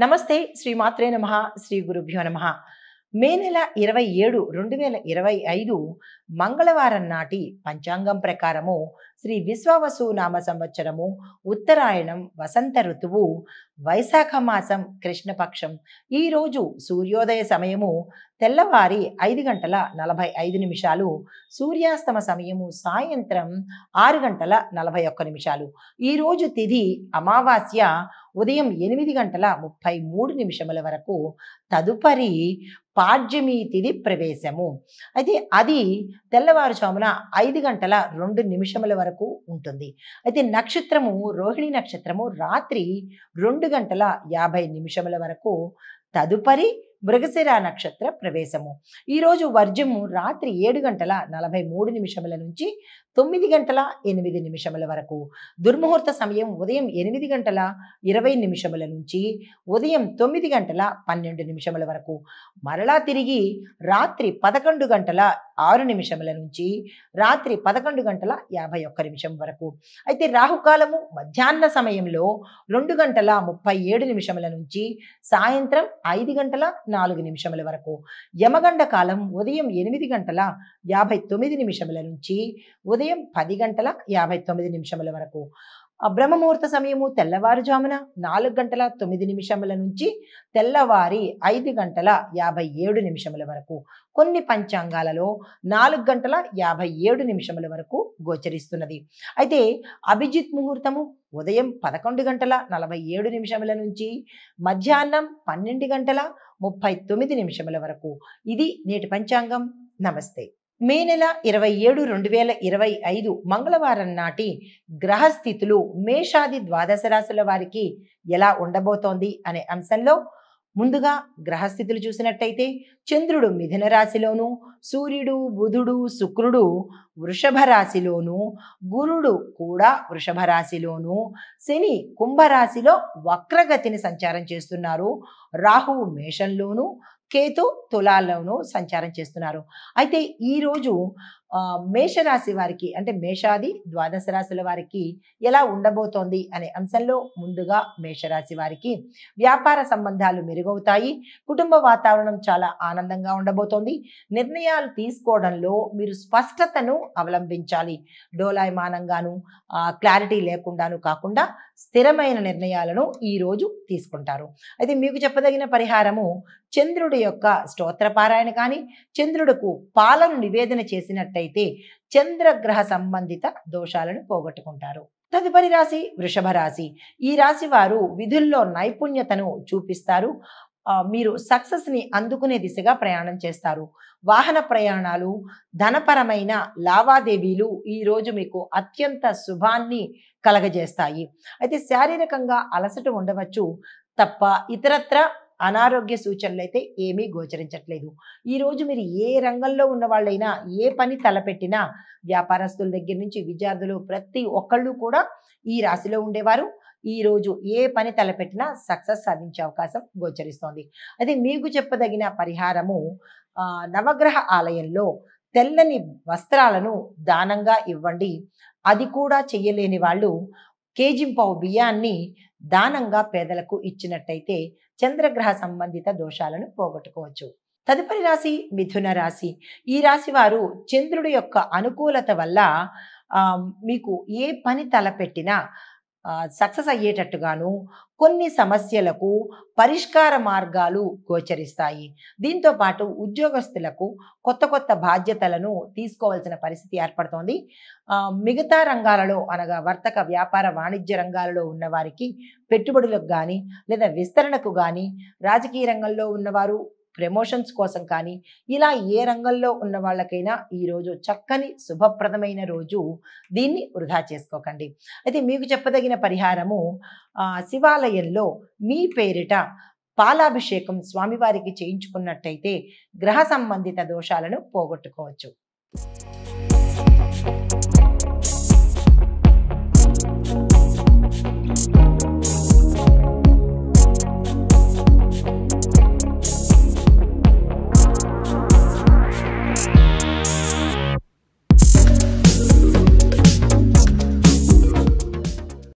నమస్తే శ్రీమాత్రే నమః శ్రీ గురుభ్యో నమః. మే నెల 27 2025 మంగళవారం నాటి పంచాంగం ప్రకారము శ్రీ విశ్వావసు నామ సంవత్సరము ఉత్తరాయణం వసంత ఋతువు వైశాఖ మాసం కృష్ణపక్షం. ఈరోజు సూర్యోదయ సమయము తెల్లవారి 5:45, సూర్యాస్తమ సమయము సాయంత్రం 6:41. ఈరోజు తిథి అమావాస్య ఉదయం 8:33 వరకు. తదుపరి పాడ్యమి తిథి ప్రవేశము. అయితే అది తెల్లవారుజామున 5:02 వరకు ఉంటుంది. అయితే నక్షత్రము రోహిణి నక్షత్రము రాత్రి 2:50 వరకు. తదుపరి మృగశిర నక్షత్ర ప్రవేశము. ఈరోజు వర్జము రాత్రి 7:43 నుంచి 9:08 వరకు. దుర్ముహూర్త సమయం ఉదయం 8:20 నుంచి ఉదయం 9:12 వరకు. మరలా తిరిగి రాత్రి 11:06 నుంచి రాత్రి 11:51 వరకు. అయితే రాహుకాలము మధ్యాహ్న సమయంలో 2:37 నుంచి సాయంత్రం 5:04 వరకు. యమగండ కాలం ఉదయం 8:59 నుంచి ఉదయం 10:59 వరకు. బ్రహ్మముహూర్త సమయము తెల్లవారుజామున 4:09 నుంచి తెల్లవారి 5:57 వరకు. కొన్ని పంచాంగాలలో 4:57 వరకు గోచరిస్తున్నది. అయితే అభిజిత్ ముహూర్తము ఉదయం 11:47 నుంచి మధ్యాహ్నం 12:39 వరకు. ఇది నేటి పంచాంగం. నమస్తే. మే నెల 27 2025 మంగళవారం నాటి గ్రహస్థితులు మేషాది ద్వాదశ రాశుల వారికి ఎలా ఉండబోతోంది అనే అంశంలో ముందుగా గ్రహస్థితులు చూసినట్టయితే చంద్రుడు మిథున రాశిలోను, సూర్యుడు బుధుడు శుక్రుడు వృషభ రాశిలోను, గురుడు కూడా వృషభ రాశిలోను, శని కుంభరాశిలో వక్రగతిని సంచారం చేస్తున్నారు. రాహువు మేషంలోను, కేతు తులాల్లోనూ సంచారం చేస్తున్నారు. అయితే ఈరోజు మేషరాశి వారికి అంటే మేషాది ద్వాదశ రాశుల వారికి ఎలా ఉండబోతోంది అనే అంశంలో ముందుగా మేషరాశి వారికి వ్యాపార సంబంధాలు మెరుగవుతాయి. కుటుంబ వాతావరణం చాలా ఆనందంగా ఉండబోతోంది. నిర్ణయాలు తీసుకోవడంలో మీరు స్పష్టతను అవలంబించాలి. డోలాయమానంగాను క్లారిటీ లేకుండాను కాకుండా స్థిరమైన నిర్ణయాలను ఈరోజు తీసుకుంటారు. అయితే మీకు చెప్పదగిన పరిహారము చంద్రుడి యొక్క స్తోత్రపారాయణ కానీ చంద్రుడుకు పాలను నివేదన చేసినట్టయితే చంద్రగ్రహ సంబంధిత దోషాలను పోగొట్టుకుంటారు. తదుపరి రాశి వృషభ రాశి. ఈ రాశి వారు విధుల్లో నైపుణ్యతను చూపిస్తారు. మీరు సక్సెస్ ని అందుకునే దిశగా ప్రయాణం చేస్తారు. వాహన ప్రయాణాలు, ధనపరమైన లావాదేవీలు ఈరోజు మీకు అత్యంత శుభాన్ని కలగజేస్తాయి. అయితే శారీరకంగా అలసట ఉండవచ్చు తప్ప ఇతరత్ర అనారోగ్య సూచనలు అయితే ఏమీ గోచరించట్లేదు. ఈరోజు మీరు ఏ రంగంలో ఉన్న వాళ్ళైనా ఏ పని తలపెట్టినా వ్యాపారస్తుల దగ్గర నుంచి విద్యార్థులు ప్రతి ఒక్కళ్ళు కూడా ఈ రాశిలో ఉండేవారు ఈరోజు ఏ పని తలపెట్టినా సక్సెస్ సాధించే అవకాశం గోచరిస్తోంది. అయితే మీకు చెప్పదగిన పరిహారము నవగ్రహ ఆలయంలో తెల్లని వస్త్రాలను దానంగా ఇవ్వండి. అది కూడా చెయ్యలేని వాళ్ళు కేజింపావు బియ్యాన్ని దానంగా పేదలకు ఇచ్చినట్టయితే చంద్రగ్రహ సంబంధిత దోషాలను పోగొట్టుకోవచ్చు. తదుపరి రాశి మిథున రాశి. ఈ రాశి వారు చంద్రుడి యొక్క అనుకూలత వల్ల మీకు ఏ పని తలపెట్టినా సక్సెస్ అయ్యేటట్టుగాను కొన్ని సమస్యలకు పరిష్కార మార్గాలు గోచరిస్తాయి. దీంతో పాటు ఉద్యోగస్తులకు కొత్త కొత్త బాధ్యతలను తీసుకోవాల్సిన పరిస్థితి ఏర్పడుతోంది. మిగతా రంగాలలో అనగా వర్తక వ్యాపార వాణిజ్య రంగాలలో ఉన్నవారికి పెట్టుబడులకు కానీ లేదా విస్తరణకు కానీ, రాజకీయ రంగంలో ఉన్నవారు ప్రమోషన్స్ కోసం కానీ ఇలా ఏ రంగంలో ఉన్న వాళ్ళకైనా ఈరోజు చక్కని శుభప్రదమైన రోజు. దీన్ని వృధా చేసుకోకండి. అయితే మీకు చెప్పదగిన పరిహారము శివాలయంలో మీ పేరిట పాలాభిషేకం స్వామివారికి చేయించుకున్నట్టయితే గ్రహ సంబంధిత దోషాలను పోగొట్టుకోవచ్చు.